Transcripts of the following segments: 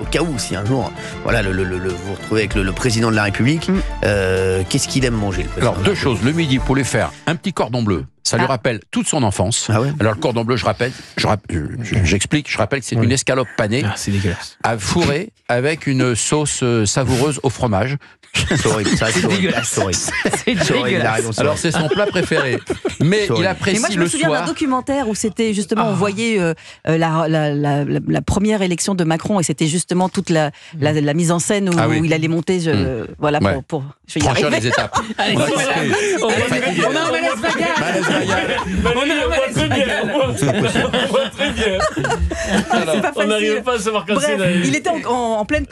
au cas où, si un jour, voilà, vous vous retrouvez avec le président de la République, qu'est-ce qu'il aime manger, le président? Alors, deux choses. Le midi, pour lui faire un petit cordon bleu. Ça lui rappelle toute son enfance. Ah ouais. Alors, le cordon bleu, j'explique, je rappelle que c'est une escalope panée. Ah, c'est dégueulasse. À fourrer avec une sauce savoureuse au fromage. C'est horrible, ça, c'est dégueulasse. C'est dégueulasse. Alors, c'est son plat préféré. Mais il Mais apprécie moi, je me le souviens d'un soir. documentaire où c'était justement, on voyait la première élection de Macron et c'était justement toute la mise en scène où il allait monter. Voilà, Ouais. pour je vais y Franchir arriver. les étapes. Allez, On a un malaise C'est pas On n'arrive facile. pas à savoir quand Bref, c'est. il était en pleine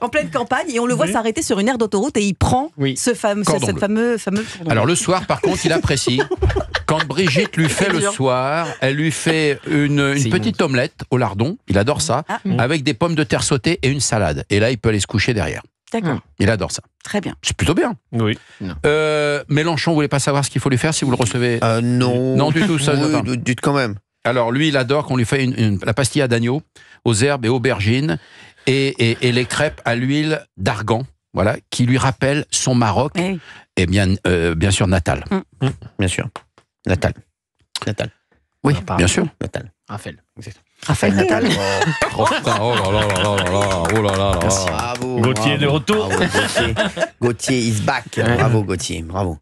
en pleine campagne et on le voit s'arrêter sur une aire d'autoroute et il prend ce fameux Cordon bleu. cordon Alors le soir, par contre, il apprécie. Quand Brigitte lui fait le soir, elle lui fait une petite omelette au lardon, il adore ça, avec des pommes de terre sautées et une salade. Et là, il peut aller se coucher derrière. D'accord, Il adore ça. très bien. C'est plutôt bien. Oui. Mélenchon, vous voulez pas savoir ce qu'il faut lui faire si vous le recevez? Non. Non, du tout, ça. Oui, attends. dites quand même. Alors lui, il adore qu'on lui fait la pastilla d'agneau aux herbes et aubergines et les crêpes à l'huile d'argan, voilà, qui lui rappellent son Maroc Oui. et bien sûr natal. Bien sûr. Natal. Oui, pardon. bien sûr. Natal. Raphaël. Raphaël Natal. Oh putain, oh là là là là là là, oh là là là. Bravo. Gauthier de retour. Bravo, Gauthier is back. Bravo Gauthier, bravo.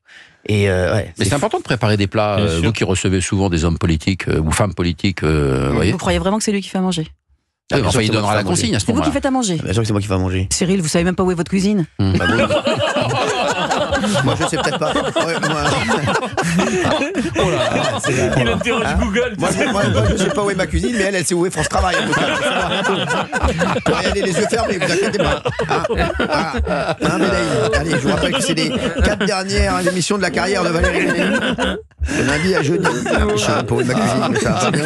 Et Mais c'est important de préparer des plats, Bien sûr. vous qui recevez souvent des hommes politiques ou femmes politiques, vous voyez. Vous croyez vraiment que c'est lui qui fait à manger? Oui, bien enfin, sûr, il c'est donnera moi la qui fais à consigne à ce C'est vous qui moment-là. faites à manger? bien sûr que c'est moi qui vais manger. Cyril, vous savez même pas où est votre cuisine? Bah, moi je sais peut-être pas. Ouais, Oh là là. Il interroge Google. moi, je sais pas où est ma cuisine, mais elle sait où est France Travail. En tout cas. Pour y aller les yeux fermés, vous inquiétez pas. Ménaïm. Allez, je vous rappelle que c'est les 4 dernières émissions de la carrière de Valérie Ménaïm. De lundi à jeudi. Je sais pas où est ma cuisine, mais ça va pas bien.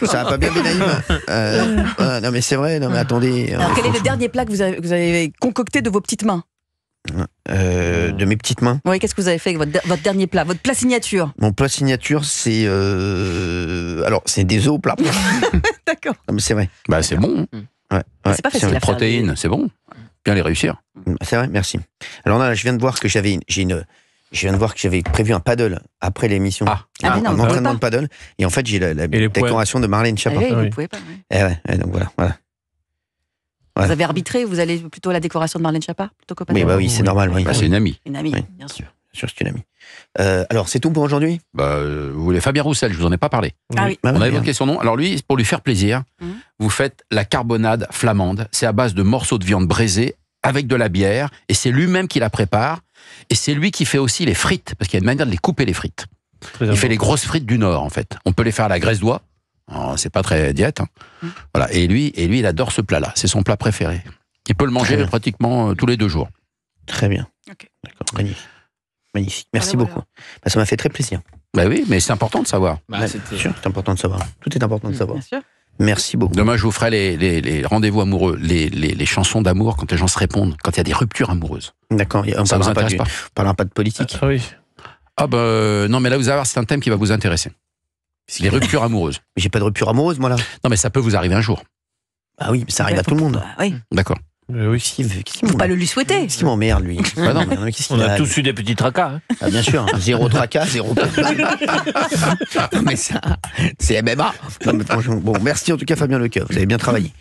Ça va pas bien, Ménaïm. Non mais c'est vrai, non mais attendez. Alors, quel est le dernier plat que vous avez concocté de vos petites mains? De mes petites mains. Oui, qu'est-ce que vous avez fait avec votre dernier plat, votre plat signature? Mon plat signature, c'est alors c'est des os plats. D'accord. Non, mais c'est vrai. Bah c'est bon. Ouais, C'est pas facile vrai. à faire. Protéines, c'est bon. Bien les réussir. C'est vrai, merci. Alors là, je viens de voir que j'avais prévu un paddle après l'émission. Ah, mais non, un vous pouvez entraînement pas. de paddle. Et en fait, j'ai la les décoration de Marlène Ah Schiappa. oui, oui. vous pouvez pas. Oui. Eh ouais, donc voilà. Ouais. Vous avez arbitré, vous allez plutôt à la décoration de Marlène Schiappa plutôt qu'au Oui, paddle? bah oui, c'est normal. Oui. Bah, c'est une amie. Une amie, Oui. bien sûr. Bien sûr, c'est une amie. Alors, c'est tout pour aujourd'hui. Bah, vous voulez Fabien Roussel, je vous en ai pas parlé. Ah oui. Bah, On a ouais, évoqué son nom. Alors lui, pour lui faire plaisir, Mhm. vous faites la carbonade flamande. C'est à base de morceaux de viande braisée avec de la bière. Et c'est lui-même qui la prépare. Et c'est lui qui fait aussi les frites, parce qu'il y a une manière de les couper, les frites. Il fait les grosses frites du Nord, en fait. On peut les faire à la graisse d'oie. Alors, c'est pas très diète. Hein. Voilà. Et lui, il adore ce plat-là. C'est son plat préféré. Il peut le manger bien. pratiquement tous les 2 jours. Très bien. Ok. D'accord, magnifique. Magnifique. Merci Voilà, beaucoup. Bah, ça m'a fait très plaisir. Bah oui, mais c'est important de savoir. Bien sûr, c'est important de savoir. Tout est important de savoir. Bien sûr. Merci beaucoup. Demain, je vous ferai les rendez-vous amoureux, les chansons d'amour quand les gens se répondent, quand il y a des ruptures amoureuses. D'accord. On Ça vous parlera intéresse pas? parlera pas de politique. Ah oui. Ah ben non, mais là, vous allez voir, c'est un thème qui va vous intéresser. Les ruptures amoureuses. Mais j'ai pas de rupture amoureuse, moi là. Non, mais ça peut vous arriver un jour. Ah oui, mais ça arrive à tout le monde. Bah, oui. D'accord. Oui. Qu'est-ce Faut pas le lui souhaiter. qui m'emmerde, lui? Bah non, mais qu'est-ce qu'il On a a tous eu des petits tracas. Hein. Ah, bien sûr, zéro tracas, zéro. Non, mais ça, c'est MMA. Non, mais franchement, bon, merci en tout cas, Fabien Lecoeuf. Vous avez bien travaillé.